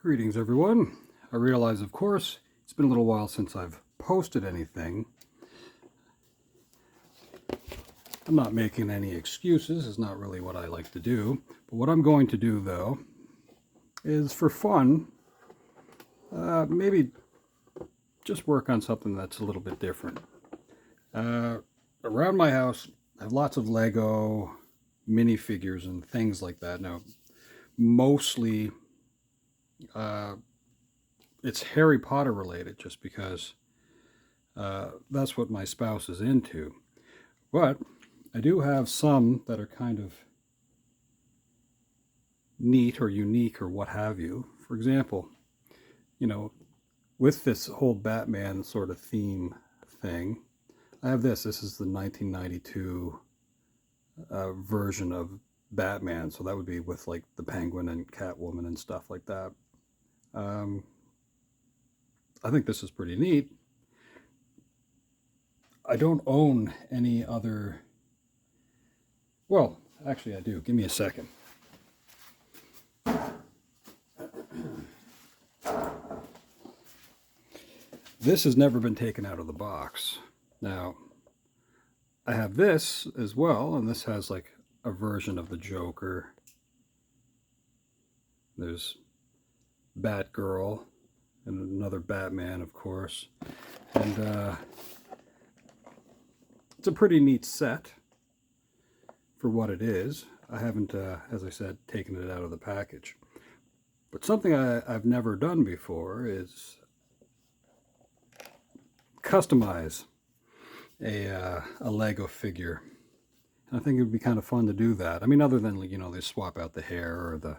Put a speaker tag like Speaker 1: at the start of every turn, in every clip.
Speaker 1: Greetings everyone. I realize, of course, it's been a little while since I've posted anything. I'm not making any excuses, it's not really what I like to do. But what I'm going to do though is for fun, maybe just work on something that's a little bit different. Around my house I have lots of Lego minifigures and things like that. Now mostly it's Harry Potter related, just because that's what my spouse is into. But I do have some that are kind of neat or unique or what have you. For example, with this whole Batman sort of theme thing, I have this. This is the 1992 version of Batman. So that would be with like the Penguin and Catwoman and stuff like that. I think this is pretty neat. I don't own any other... Well, actually I do. Give me a second. This has never been taken out of the box. Now, I have this as well, and this has like a version of the Joker. There's Batgirl and another Batman, of course. And it's a pretty neat set for what it is. I haven't, as I said, taken it out of the package. But something I've never done before is customize a Lego figure. And I think it would be kind of fun to do that. I mean, other than, they swap out the hair or the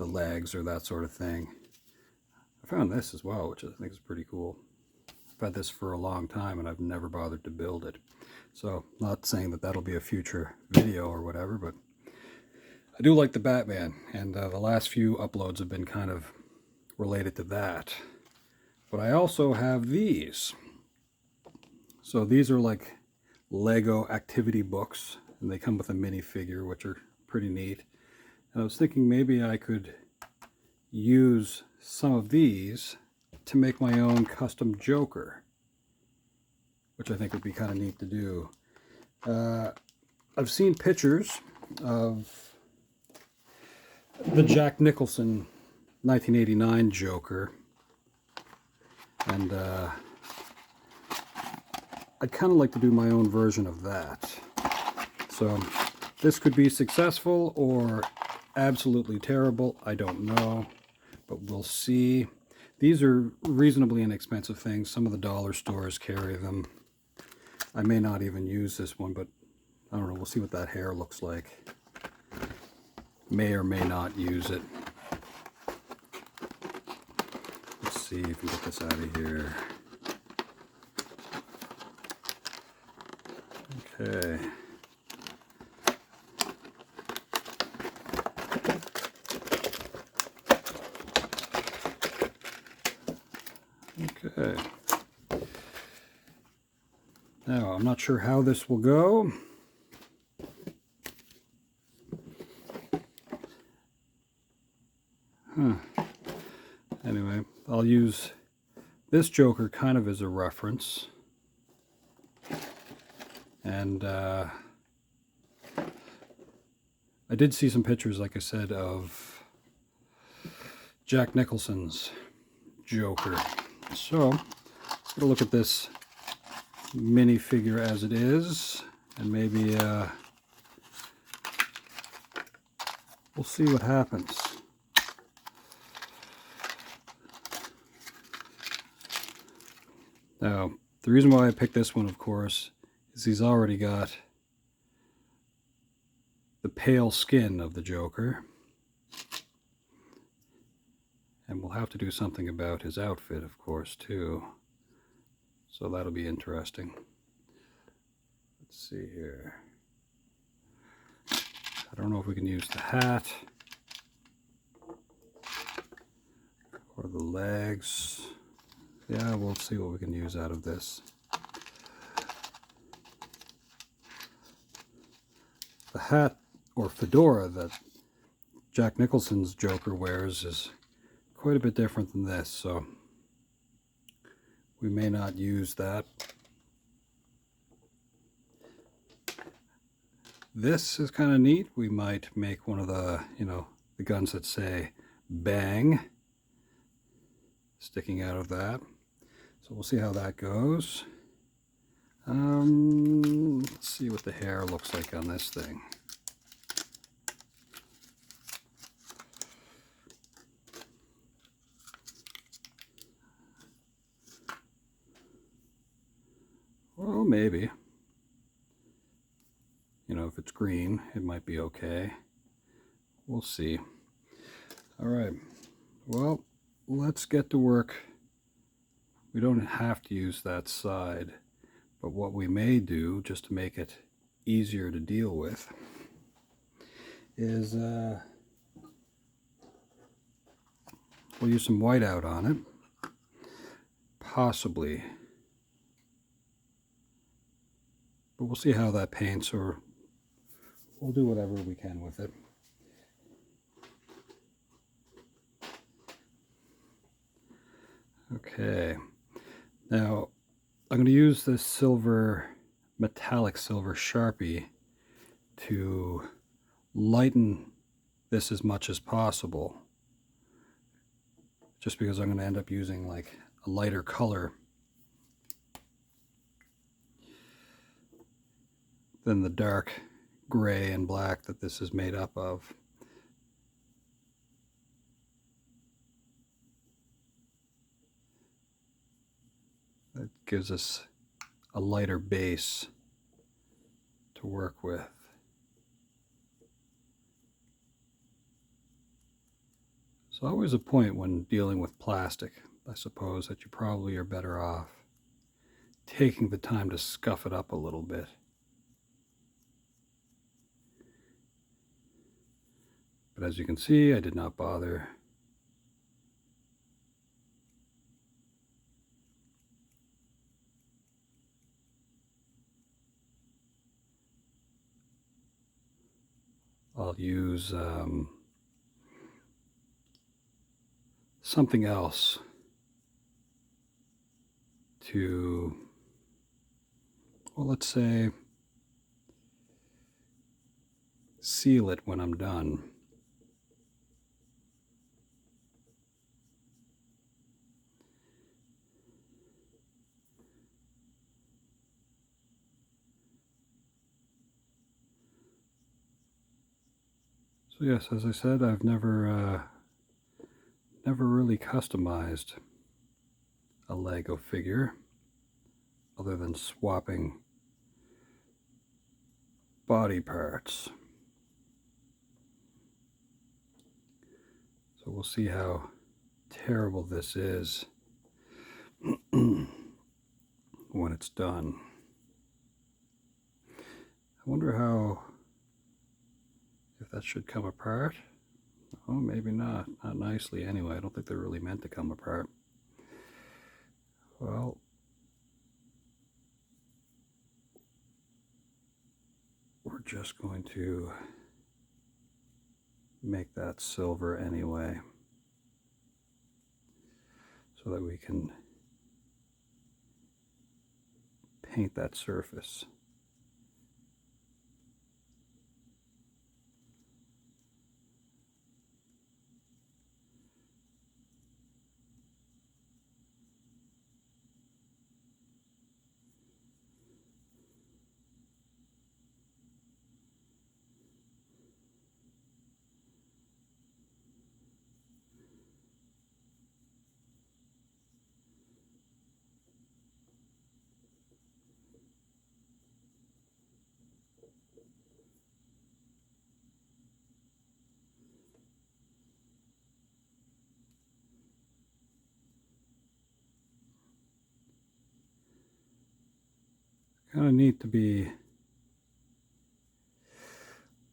Speaker 1: legs or that sort of thing. I found this as well, which I think is pretty cool. I've had this for a long time and I've never bothered to build it. So, not saying that that'll be a future video or whatever, but I do like the Batman, and the last few uploads have been kind of related to that. But I also have these. So these are like Lego activity books, and they come with a minifigure, which are pretty neat. And I was thinking maybe I could use some of these to make my own custom Joker, which I think would be kind of neat to do. I've seen pictures of the Jack Nicholson 1989 Joker, and I'd kind of like to do my own version of that. So this could be successful or absolutely terrible, I don't know, but we'll see. These are reasonably inexpensive things. Some of the dollar stores carry them. I may not even use this one, but I don't know, we'll see what that hair looks like. May or may not use it. Let's see if we get this out of here. Okay. Okay. Now, I'm not sure how this will go. Anyway, I'll use this Joker kind of as a reference. And I did see some pictures, like I said, of Jack Nicholson's Joker. So, let's get a look at this minifigure as it is, and maybe we'll see what happens. Now, the reason why I picked this one, of course, is he's already got the pale skin of the Joker. And we'll have to do something about his outfit, of course, too. So that'll be interesting. Let's see here. I don't know if we can use the hat or the legs. Yeah, we'll see what we can use out of this. The hat or fedora that Jack Nicholson's Joker wears is quite a bit different than this, so we may not use that. This is kind of neat. We might make one of the, the guns that say bang sticking out of that. So we'll see how that goes. Let's see what the hair looks like on this thing. Well, maybe. If it's green, it might be okay. We'll see. All right. Well, let's get to work. We don't have to use that side, but what we may do, just to make it easier to deal with, is we'll use some whiteout on it. Possibly. But we'll see how that paints, or we'll do whatever we can with it. Okay, now I'm going to use this silver, metallic silver Sharpie to lighten this as much as possible, just because I'm going to end up using like a lighter color than the dark gray and black that this is made up of. That gives us a lighter base to work with. There's always a point when dealing with plastic, I suppose, that you probably are better off taking the time to scuff it up a little bit. But as you can see, I did not bother. I'll use something else to, well, let's say, seal it when I'm done. So yes, as I said, I've never really customized a Lego figure other than swapping body parts. So we'll see how terrible this is when it's done. I wonder if that should come apart. Oh, maybe not. Not nicely anyway. I don't think they're really meant to come apart. Well, we're just going to make that silver anyway, so that we can paint that surface. Kind of neat to be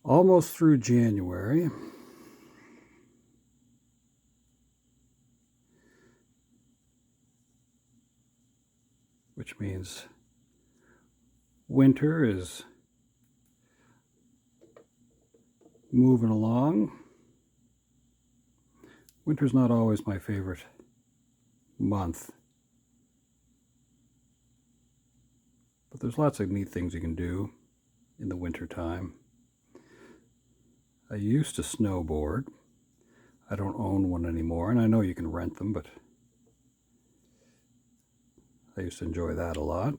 Speaker 1: almost through January. Which means winter is moving along. Winter's not always my favorite month, but there's lots of neat things you can do in the winter time. I used to snowboard. I don't own one anymore, and I know you can rent them, but I used to enjoy that a lot.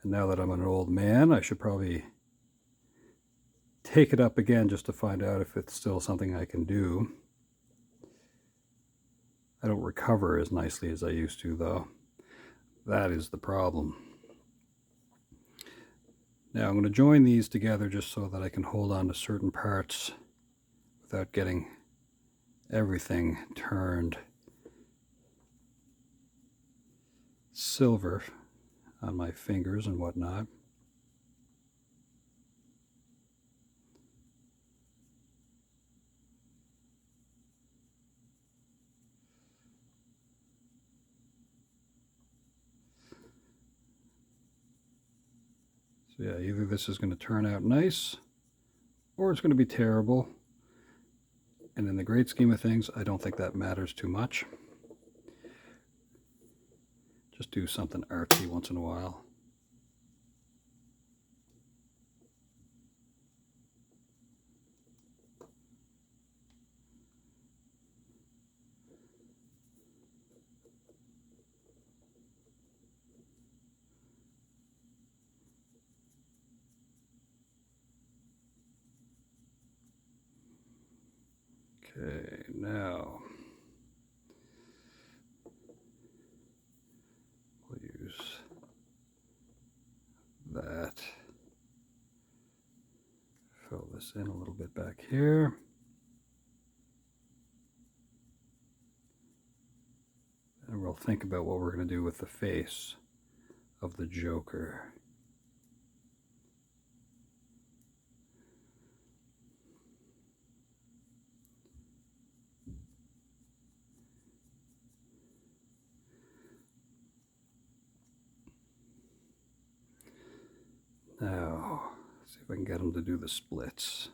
Speaker 1: And now that I'm an old man, I should probably take it up again just to find out if it's still something I can do. I don't recover as nicely as I used to, though. That is the problem. Now I'm going to join these together just so that I can hold on to certain parts without getting everything turned silver on my fingers and whatnot. So yeah, either this is going to turn out nice or it's going to be terrible. And in the great scheme of things, I don't think that matters too much. Just do something artsy once in a while. Okay, now we'll use that. Fill this in a little bit back here. And we'll think about what we're going to do with the face of the Joker. Now, let's see if I can get him to do the splits.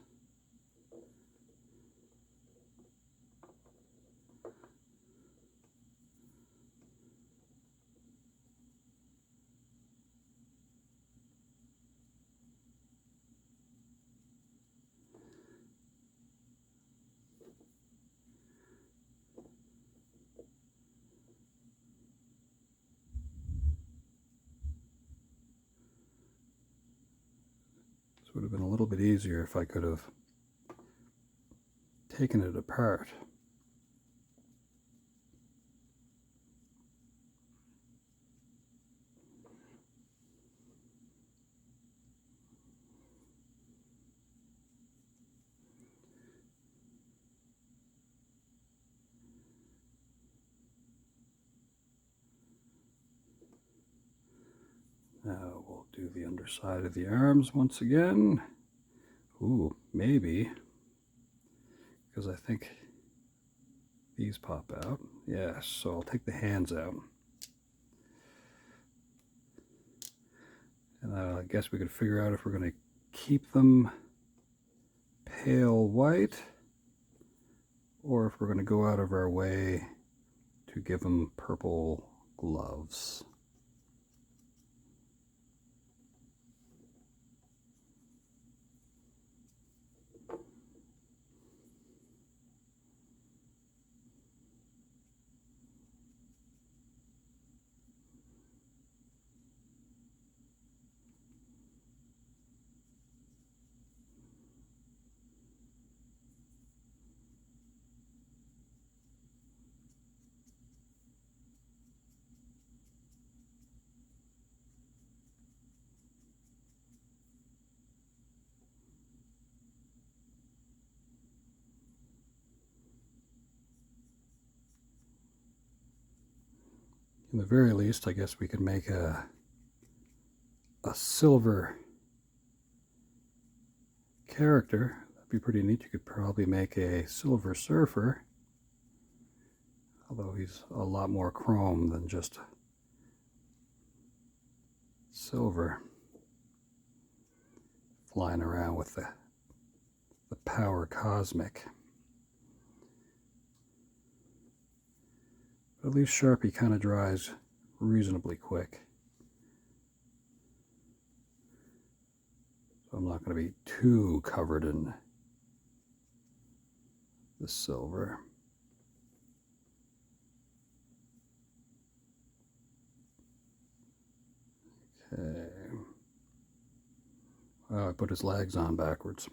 Speaker 1: This would have been a little bit easier if I could have taken it apart. Now we'll do the underside of the arms once again. Ooh, maybe, because I think these pop out. Yes, so I'll take the hands out. And I guess we could figure out if we're going to keep them pale white or if we're going to go out of our way to give them purple gloves. In the very least, I guess we could make a silver character. That'd be pretty neat. You could probably make a Silver Surfer, although he's a lot more chrome than just silver, flying around with the power cosmic. at least Sharpie kind of dries reasonably quick. So I'm not going to be too covered in the silver. Okay. Oh, I put his legs on backwards.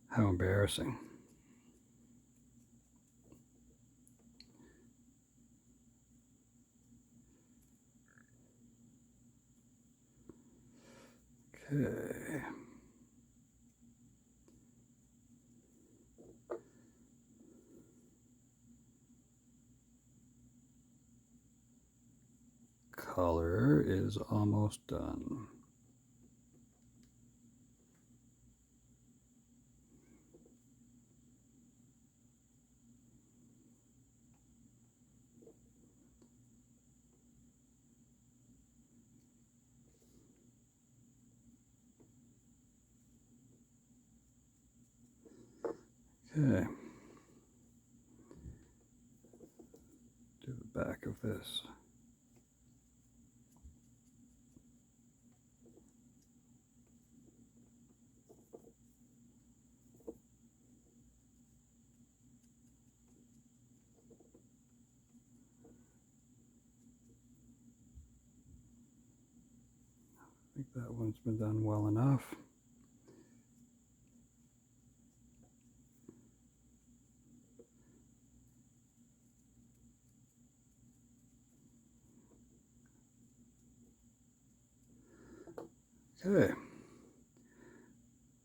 Speaker 1: How embarrassing. Okay. Color is almost done. Okay. Do the back of this. I think that one's been done well enough. Okay.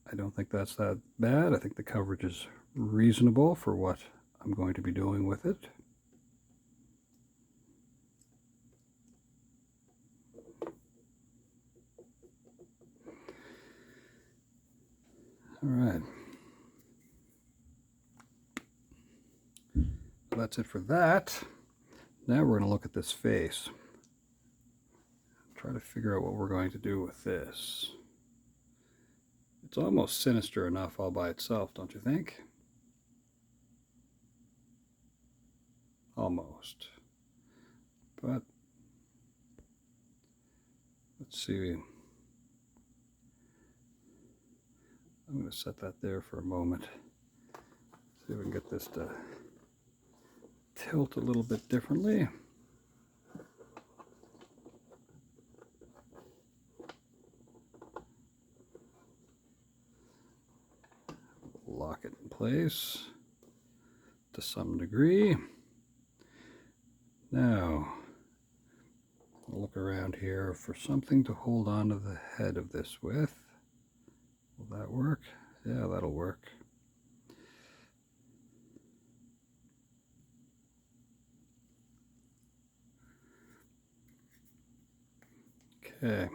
Speaker 1: I don't think that's that bad. I think the coverage is reasonable for what I'm going to be doing with it. All right. So that's it for that. Now we're going to look at this face. Try to figure out what we're going to do with this. It's almost sinister enough all by itself, don't you think? Almost. But let's see. I'm going to set that there for a moment. See if we can get this to tilt a little bit differently. Lock it in place to some degree. Now, I'll look around here for something to hold on to the head of this with. Will that work? Yeah, that'll work. Okay,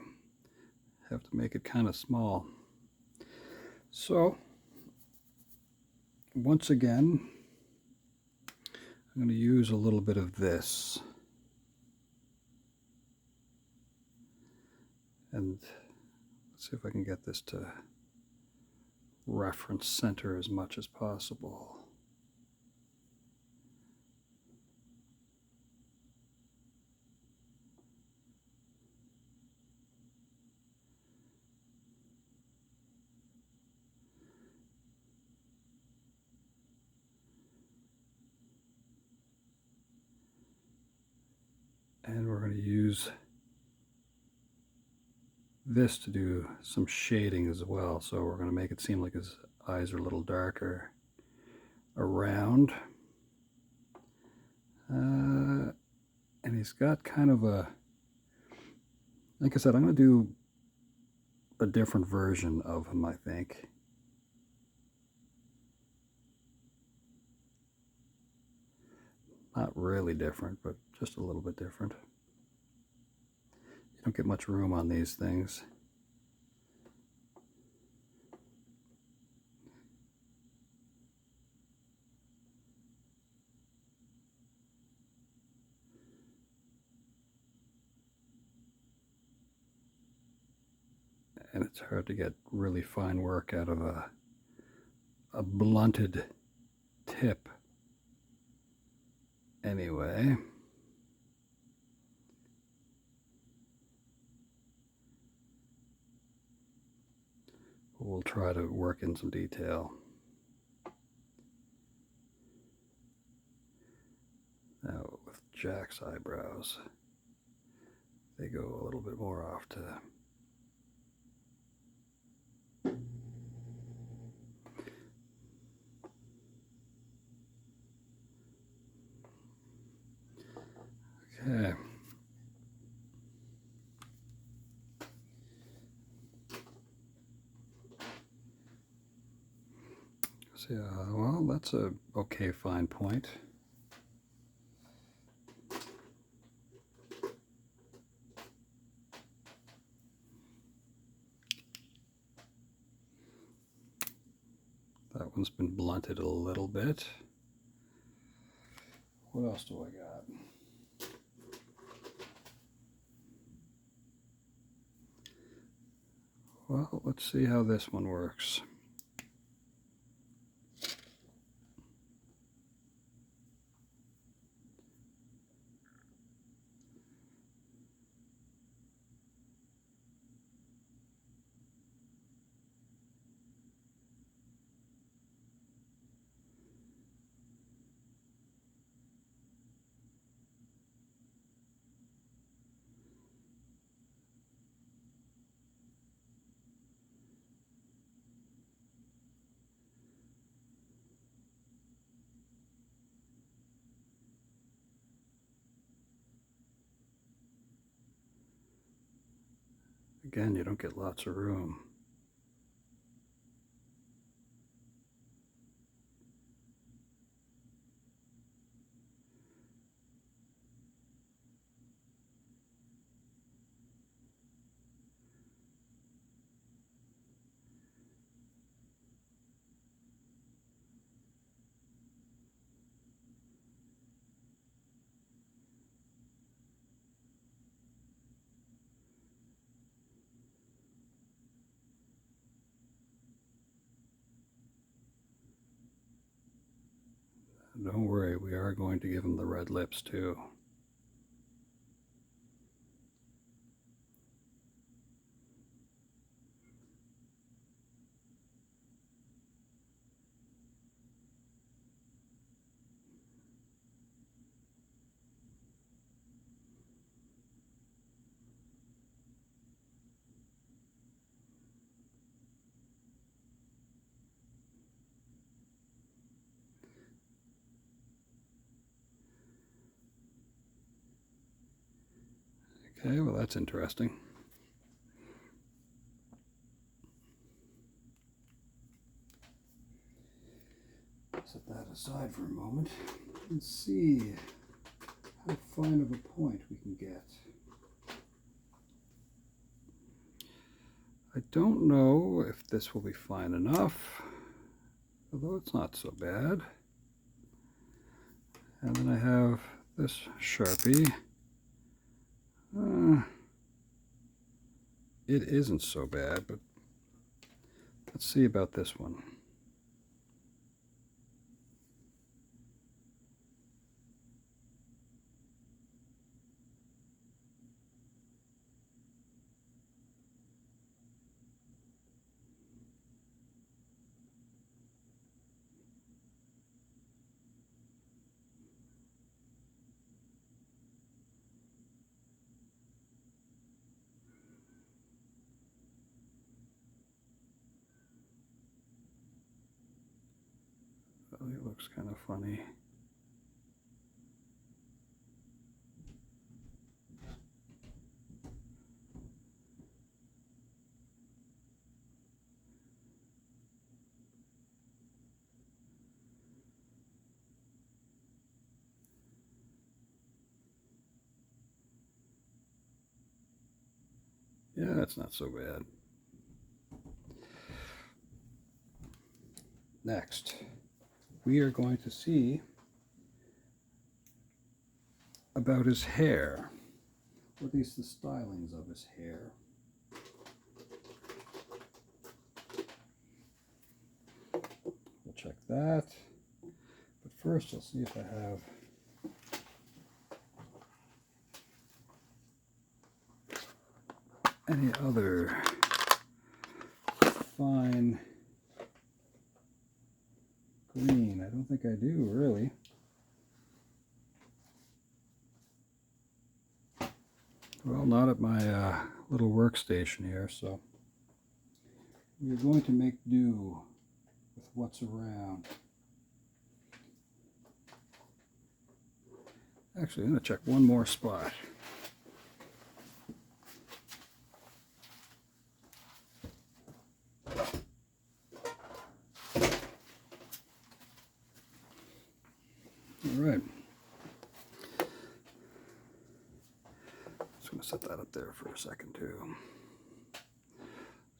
Speaker 1: have to make it kind of small. So, once again, I'm going to use a little bit of this. And let's see if I can get this to reference center as much as possible. And we're going to use this to do some shading as well. So we're going to make it seem like his eyes are a little darker around. And he's got kind of a, like I said, I'm going to do a different version of him, I think. Not really different, but just a little bit different. You don't get much room on these things. And it's hard to get really fine work out of a blunted tip Anyway, we'll try to work in some detail. Now with Jack's eyebrows, they go a little bit more off to okay. So, well, that's a okay fine point. That one's been blunted a little bit. What else do I got? Well, let's see how this one works. Again, you don't get lots of room. Don't worry, we are going to give him the red lips too. Okay, well that's interesting. Set that aside for a moment and see how fine of a point we can get. I don't know if this will be fine enough, although it's not so bad. And then I have this Sharpie. It isn't so bad, but let's see about this one. Well, it looks kind of funny. Yeah, it's not so bad. Next, we are going to see about his hair, or at least the stylings of his hair. We'll check that, but first I'll see if I have any other fine green. I don't think I do, really. Well, not at my little workstation here, so we're going to make do with what's around. Actually, I'm going to check one more spot. All right. Just going to set that up there for a second too.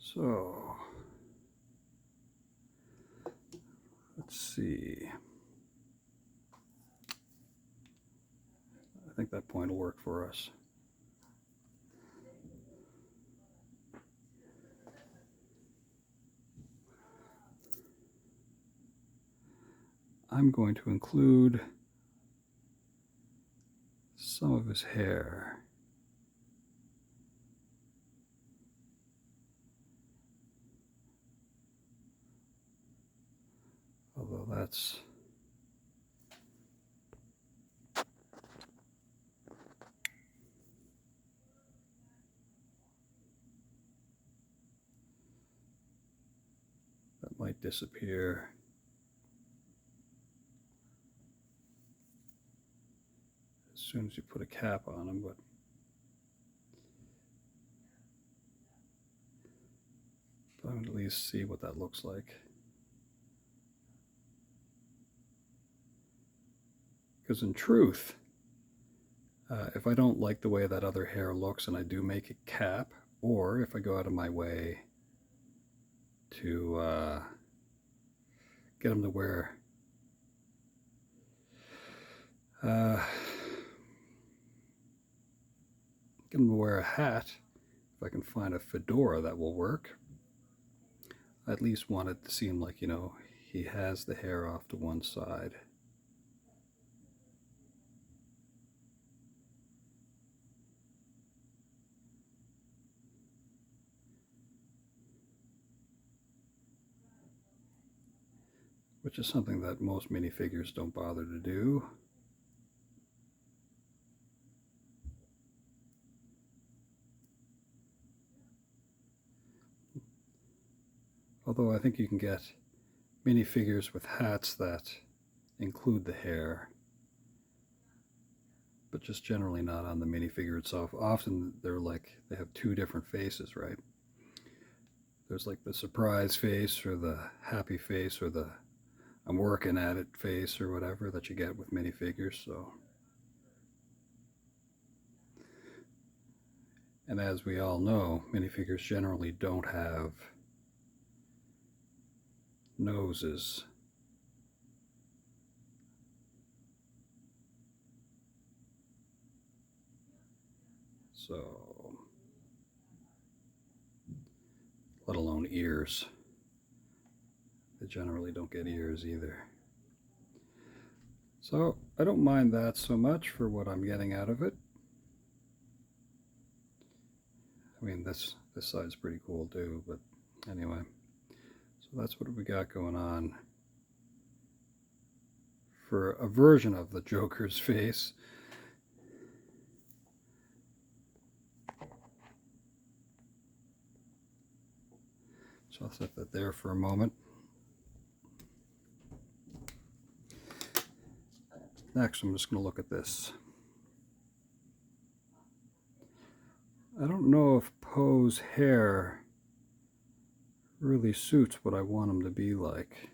Speaker 1: So, let's see. I think that point will work for us. I'm going to include some of his hair. Although that might disappear. As soon as you put a cap on him, but I'm going to at least see what that looks like. Because in truth, if I don't like the way that other hair looks and I do make a cap, or if I go out of my way to get him to wear a hat, if I can find a fedora that will work, I at least want it to seem like, you know, he has the hair off to one side. Which is something that most minifigures don't bother to do. Although I think you can get minifigures with hats that include the hair, but just generally not on the minifigure itself. Often they're like, they have two different faces, right? There's like the surprise face or the happy face or the I'm working at it face or whatever that you get with minifigures. So, and as we all know, minifigures generally don't have noses. So, let alone ears. They generally don't get ears either. So I don't mind that so much for what I'm getting out of it. I mean, this side's pretty cool too, but anyway. So that's what we got going on for a version of the Joker's face. So I'll set that there for a moment. Next, I'm just going to look at this. I don't know if Poe's hair really suits what I want him to be like,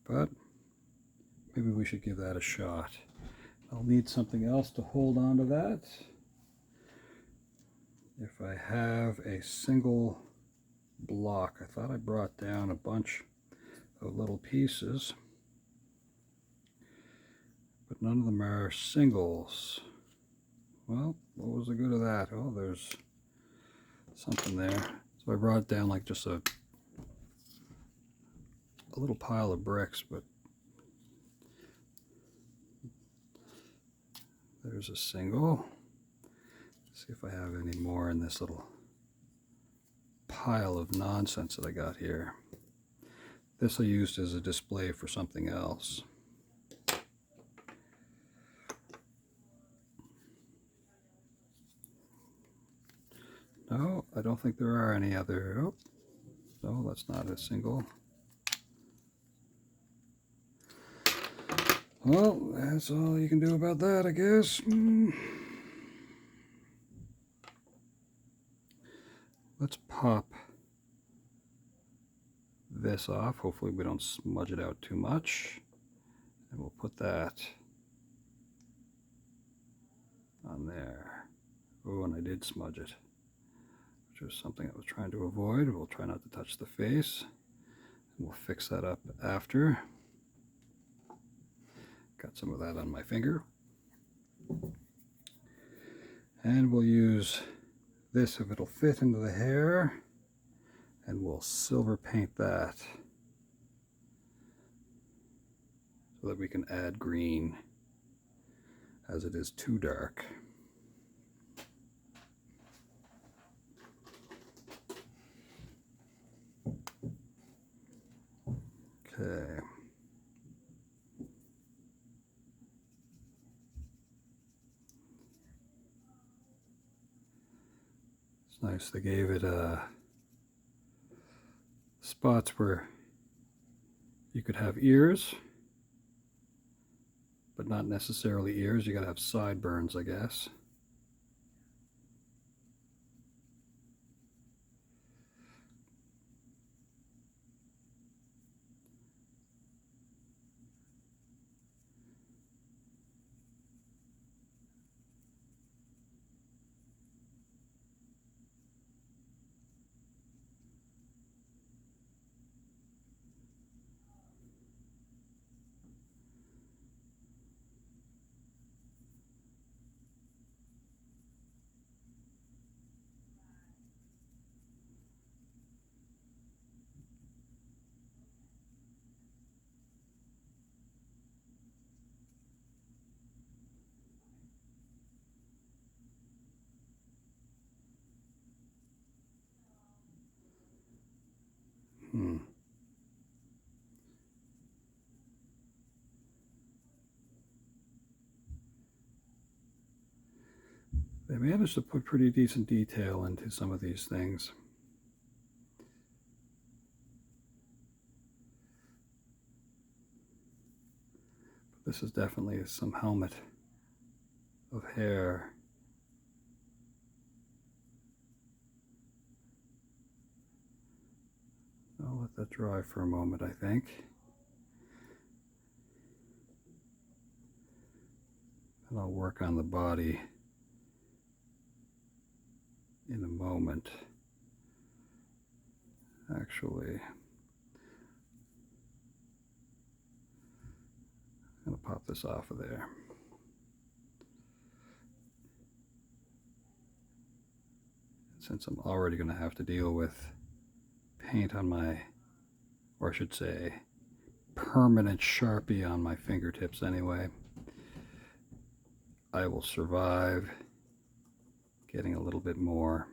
Speaker 1: but maybe we should give that a shot. I'll need something else to hold on to that. If I have a single block, I thought I brought down a bunch of little pieces, but none of them are singles. Well, what was the good of that? Oh, there's something there. So I brought down like just a little pile of bricks, but there's a single. See if I have any more in this little pile of nonsense that I got here. This I used as a display for something else. No, I don't think there are any other. Oh, no, that's not a single. Well, that's all you can do about that, I guess. Let's pop this off. Hopefully we don't smudge it out too much. And we'll put that on there. Oh, and I did smudge it, which was something I was trying to avoid. We'll try not to touch the face. And we'll fix that up after. Got some of that on my finger. And we'll use this if it'll fit into the hair, and we'll silver paint that so that we can add green, as it is too dark. Okay. It's nice they gave it spots where you could have ears, but not necessarily ears. You gotta have sideburns, I guess. They managed to put pretty decent detail into some of these things. But this is definitely some helmet of hair. I'll let that dry for a moment, I think. And I'll work on the body in a moment. Actually, I'm going to pop this off of there. Since I'm already going to have to deal with paint on my, or I should say, permanent Sharpie on my fingertips anyway, I will survive getting a little bit more.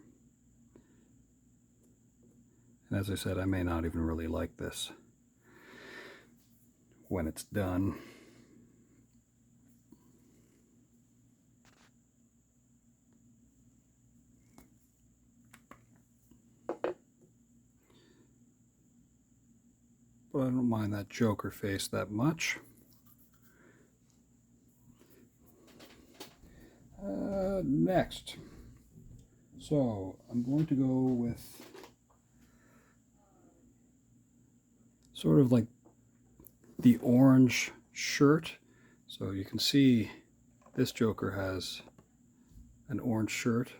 Speaker 1: And as I said, I may not even really like this when it's done. But I don't mind that Joker face that much. Next. So I'm going to go with sort of like the orange shirt. So you can see this Joker has an orange shirt,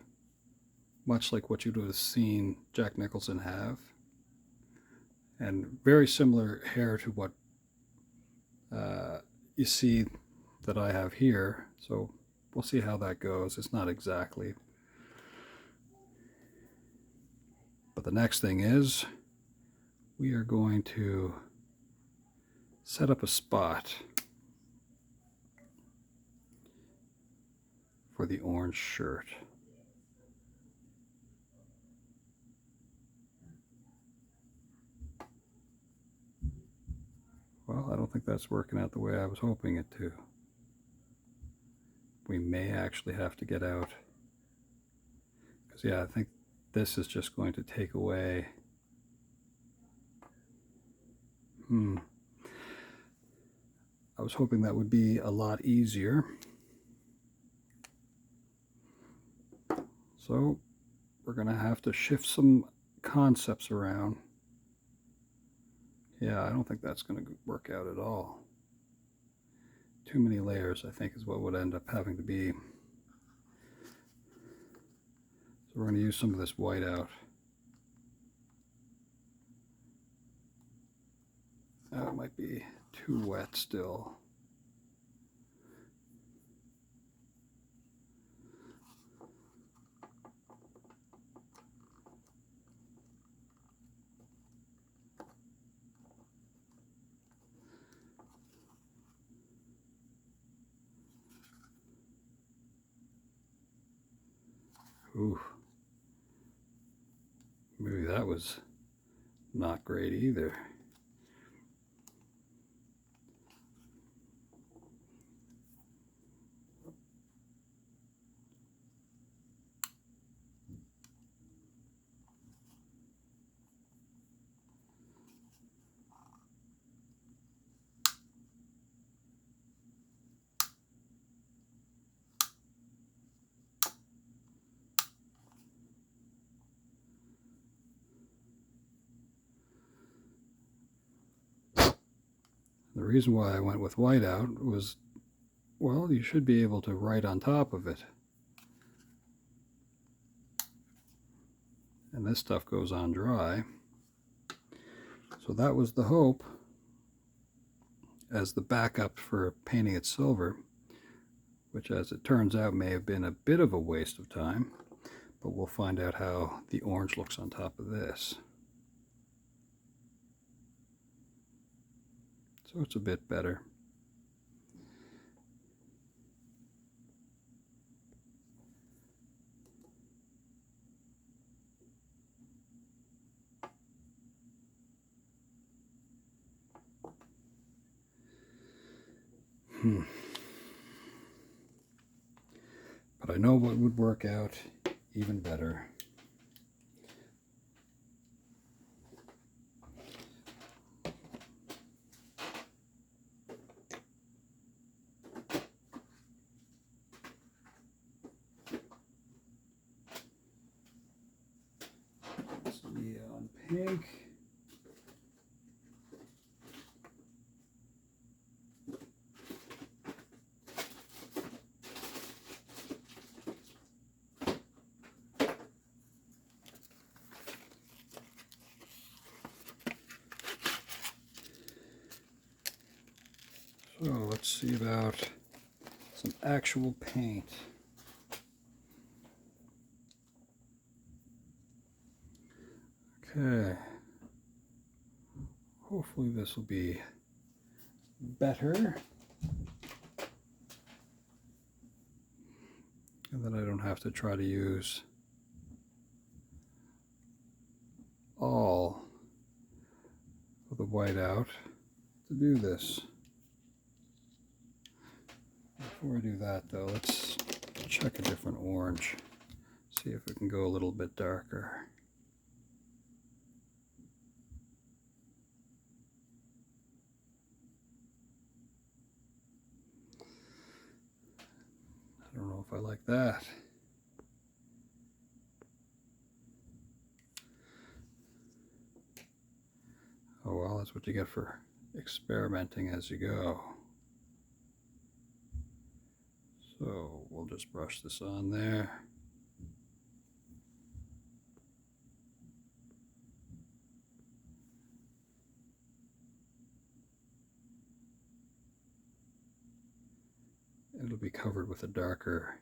Speaker 1: much like what you would have seen Jack Nicholson have. And very similar hair to what you see that I have here. So we'll see how that goes. It's not exactly. But the next thing is we are going to set up a spot for the orange shirt. don't think that's working out the way I was hoping it to. We may actually have to get out. Because, yeah, I think this is just going to take away. I was hoping that would be a lot easier. So we're going to have to shift some concepts around. Yeah, I don't think that's going to work out at all. Too many layers, I think, is what would end up having to be. So we're going to use some of this white out. That might be too wet still. Ooh. Maybe that was not great either. The reason why I went with whiteout was, well, you should be able to write on top of it. And this stuff goes on dry. So that was the hope as the backup for painting it silver, which as it turns out may have been a bit of a waste of time, but we'll find out how the orange looks on top of this. So it's a bit better. But I know what would work out even better. Neon pink. So let's see about some actual paint. Okay. Hopefully this will be better. And then I don't have to try to use all of the whiteout to do this. Before I do that though, let's check a different orange. See if we can go a little bit darker. I don't know if I like that. Oh well, that's what you get for experimenting as you go. So we'll just brush this on there. It'll be covered with a darker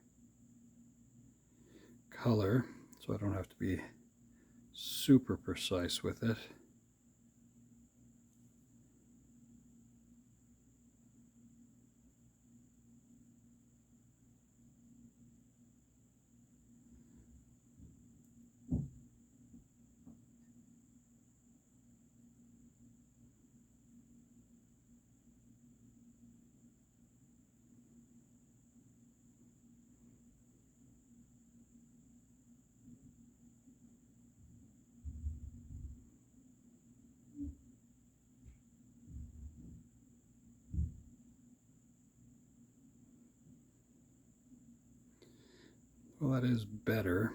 Speaker 1: color, so I don't have to be super precise with it. Well, that is better.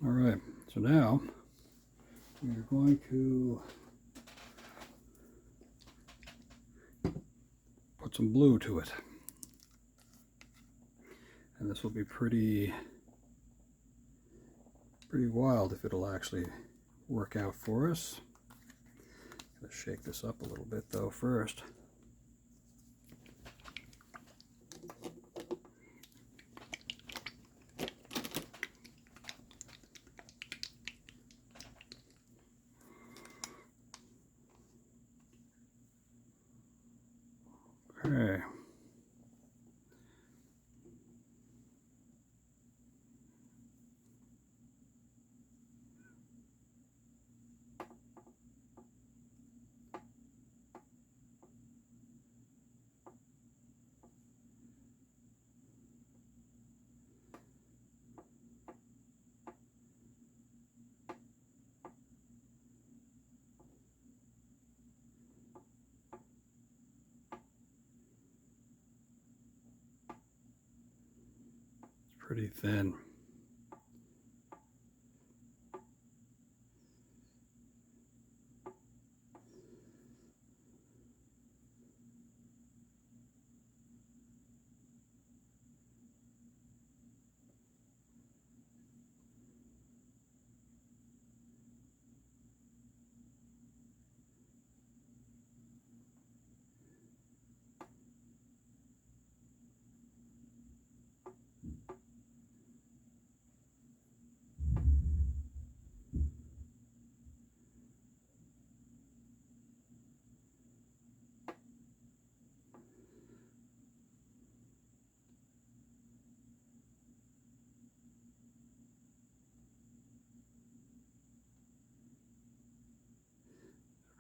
Speaker 1: All right, so now we are going to put some blue to it. And this will be pretty wild if it'll actually work out for us. Gotta shake this up a little bit though first. Okay. Pretty thin.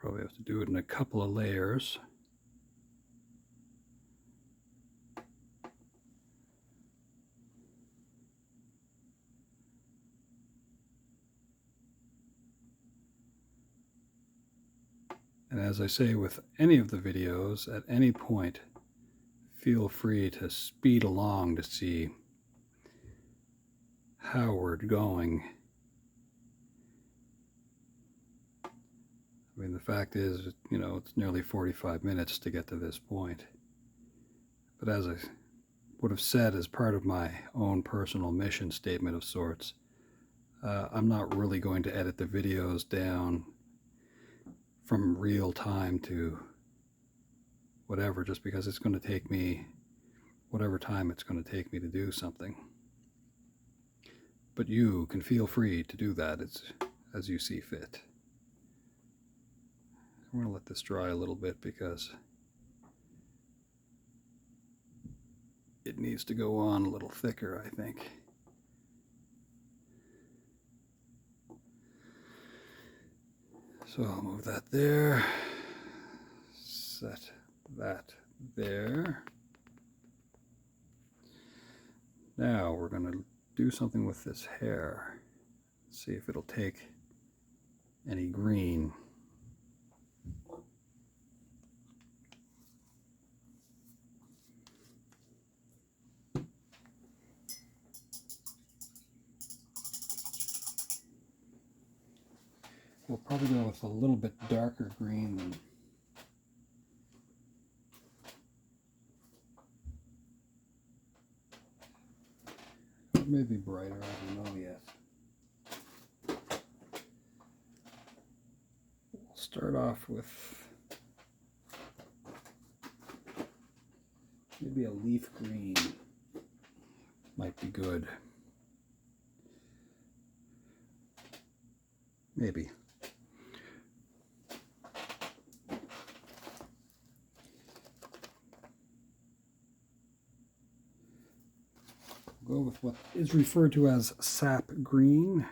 Speaker 1: Probably have to do it in a couple of layers. And as I say with any of the videos, at any point, feel free to speed along to see how we're going. I mean, the fact is, you know, it's nearly 45 minutes to get to this point. But as I would have said as part of my own personal mission statement of sorts, I'm not really going to edit the videos down from real time to whatever, just because it's going to take me whatever time it's going to take me to do something. But you can feel free to do that as you see fit. I'm going to let this dry a little bit because it needs to go on a little thicker, I think. So I'll move that there, set that there. Now we're going to do something with this hair. See if it'll take any green. We'll probably go with a little bit darker green than maybe brighter, I don't know yet. We'll start off with maybe a leaf green. Might be good. Maybe. Go with what is referred to as sap green.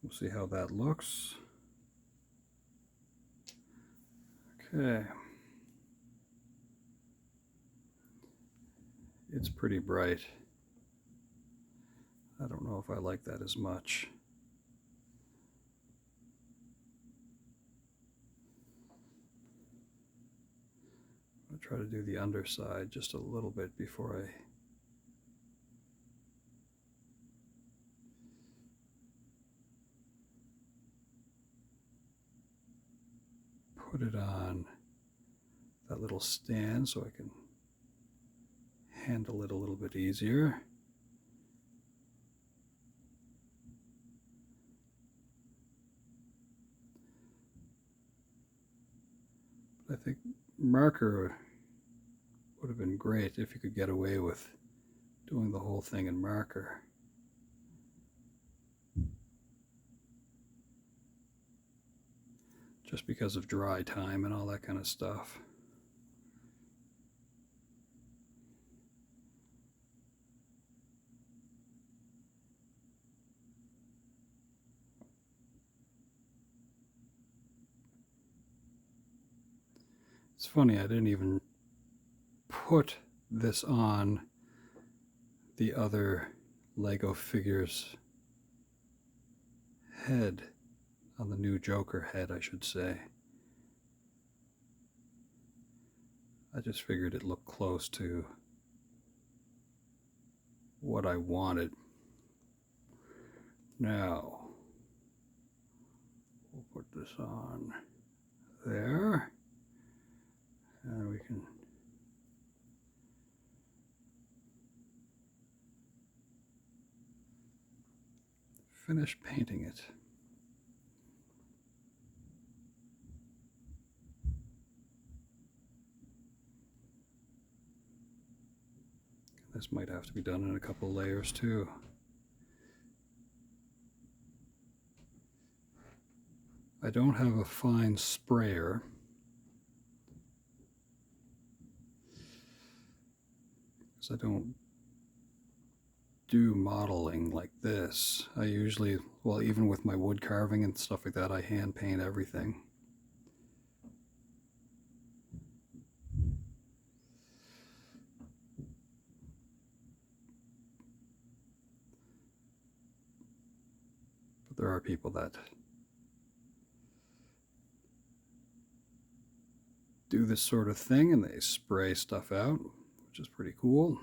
Speaker 1: We'll see how that looks. Okay. It's pretty bright. I don't know if I like that as much. I'll try to do the underside just a little bit before I put it on that little stand so I can handle it a little bit easier. But I think marker would have been great if you could get away with doing the whole thing in marker. Just because of dry time and all that kind of stuff. It's funny, I didn't even put this on the other Lego figure's head, on the new Joker head, I should say. I just figured it looked close to what I wanted. Now, we'll put this on there, and we can finish painting it. This might have to be done in a couple layers too. I don't have a fine sprayer. Because I don't do modeling like this. I usually, well, even with my wood carving and stuff like that, I hand paint everything. But there are people that do this sort of thing and they spray stuff out, which is pretty cool.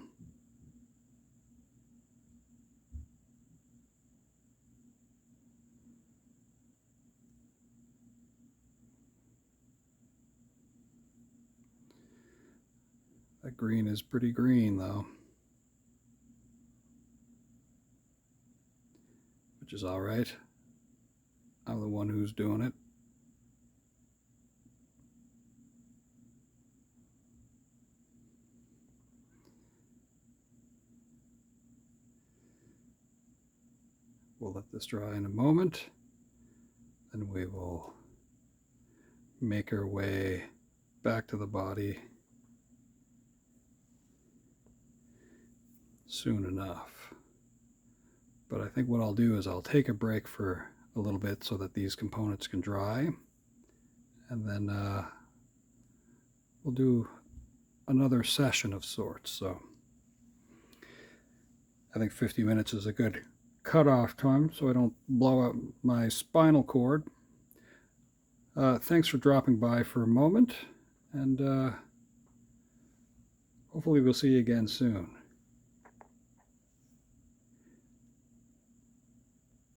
Speaker 1: That green is pretty green though, which is all right. I'm the one who's doing it. We'll let this dry in a moment, then we will make our way back to the body soon enough. But I think what I'll do is I'll take a break for a little bit so that these components can dry, and then we'll do another session of sorts. So I think 50 minutes is a good cutoff time so I don't blow out my spinal cord. Thanks for dropping by for a moment, and hopefully we'll see you again soon.